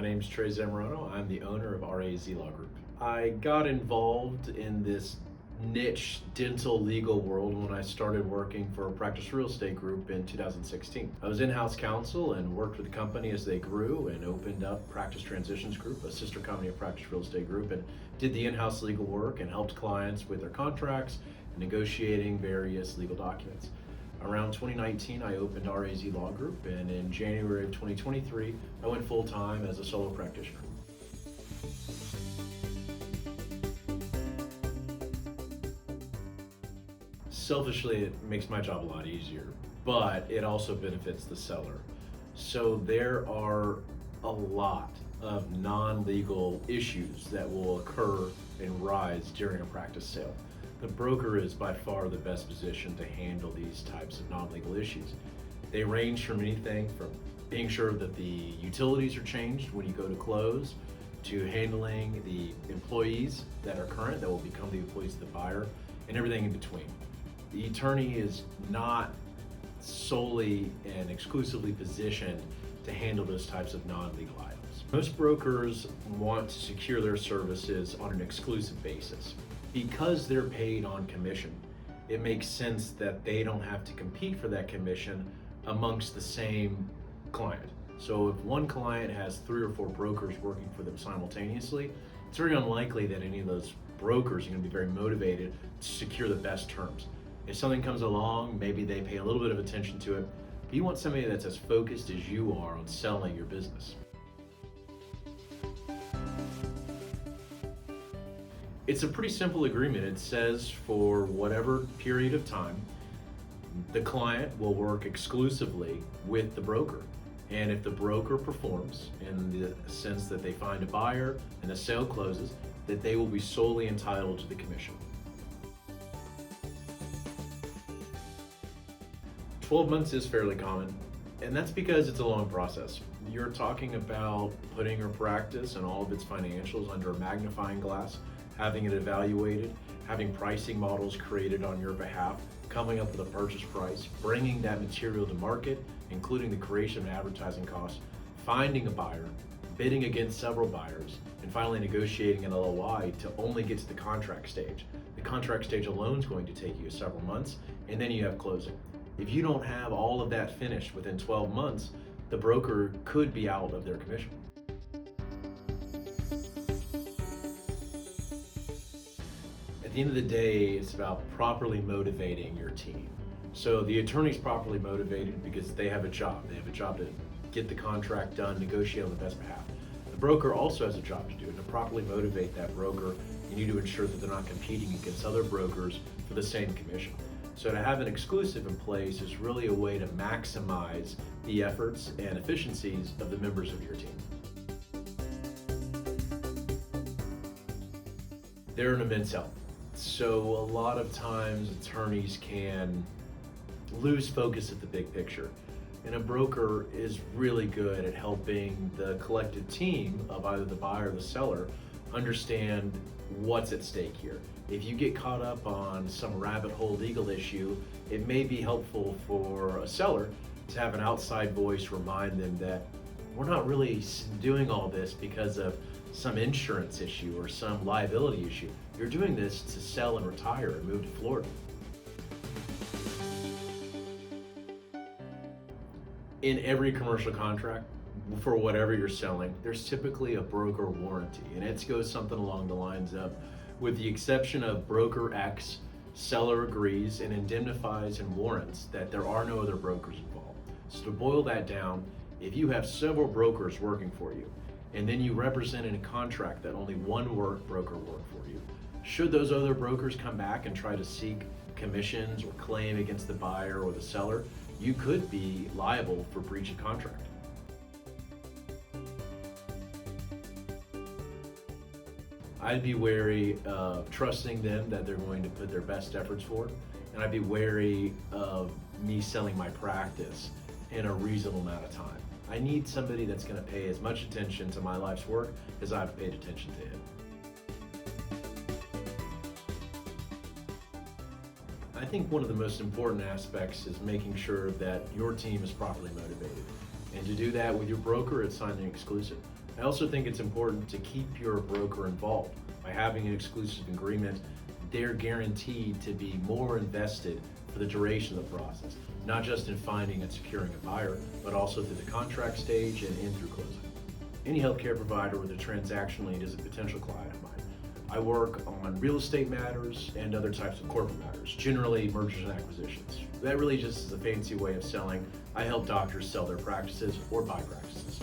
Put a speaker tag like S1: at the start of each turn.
S1: My name's Trey Zamorano. I'm the owner of RAZ Law Group. I got involved in this niche dental legal world when I started working for a practice real estate group in 2016. I was in-house counsel and worked with the company as they grew and opened up Practice Transitions Group, a sister company of Practice Real Estate Group, and did the in-house legal work and helped clients with their contracts and negotiating various legal documents. Around 2019, I opened RAZ Law Group, and in January of 2023, I went full-time as a solo practitioner. Selfishly, it makes my job a lot easier, but it also benefits the seller. So there are a lot of non-legal issues that will occur and rise during a practice sale. The broker is by far the best position to handle these types of non-legal issues. They range from anything from being sure that the utilities are changed when you go to close, to handling the employees that are current that will become the employees of the buyer, and everything in between. The attorney is not solely and exclusively positioned to handle those types of non-legal items. Most brokers want to secure their services on an exclusive basis. Because they're paid on commission, it makes sense that they don't have to compete for that commission amongst the same client. So if one client has 3 or 4 brokers working for them simultaneously, it's very unlikely that any of those brokers are going to be very motivated to secure the best terms. If something comes along, maybe they pay a little bit of attention to it, but you want somebody that's as focused as you are on selling your business. It's a pretty simple agreement. It says for whatever period of time, the client will work exclusively with the broker. And if the broker performs in the sense that they find a buyer and the sale closes, that they will be solely entitled to the commission. 12 months is fairly common, and that's because it's a long process. You're talking about putting your practice and all of its financials under a magnifying glass, having it evaluated, having pricing models created on your behalf, coming up with a purchase price, bringing that material to market, including the creation of advertising costs, finding a buyer, bidding against several buyers, and finally negotiating an LOI to only get to the contract stage. The contract stage alone is going to take you several months, and then you have closing. If you don't have all of that finished within 12 months, the broker could be out of their commission. At the end of the day, it's about properly motivating your team. So the attorney's properly motivated because they have a job. They have a job to get the contract done, negotiate on the best behalf. The broker also has a job to do, and to properly motivate that broker, you need to ensure that they're not competing against other brokers for the same commission. So to have an exclusive in place is really a way to maximize the efforts and efficiencies of the members of your team. They're an immense help. So a lot of times attorneys can lose focus at the big picture. And a broker is really good at helping the collective team of either the buyer or the seller understand what's at stake here. If you get caught up on some rabbit hole legal issue, it may be helpful for a seller to have an outside voice remind them that we're not really doing all this because of some insurance issue or some liability issue. You're doing this to sell and retire and move to Florida. In every commercial contract, for whatever you're selling, there's typically a broker warranty, and it goes something along the lines of, with the exception of broker X, seller agrees and indemnifies and warrants that there are no other brokers involved. So to boil that down, if you have several brokers working for you, and then you represent in a contract that only one broker worked for you, should those other brokers come back and try to seek commissions or claim against the buyer or the seller, you could be liable for breach of contract. I'd be wary of trusting them that they're going to put their best efforts forward, and I'd be wary of me selling my practice in a reasonable amount of time. I need somebody that's going to pay as much attention to my life's work as I've paid attention to him. I think one of the most important aspects is making sure that your team is properly motivated. And to do that with your broker, it's signing exclusive. I also think it's important to keep your broker involved. By having an exclusive agreement, they're guaranteed to be more invested for the duration of the process, not just in finding and securing a buyer, but also through the contract stage and in through closing. Any healthcare provider with a transaction lead is a potential client of mine. I work on real estate matters and other types of corporate matters, generally mergers and acquisitions. That really just is a fancy way of selling. I help doctors sell their practices or buy practices.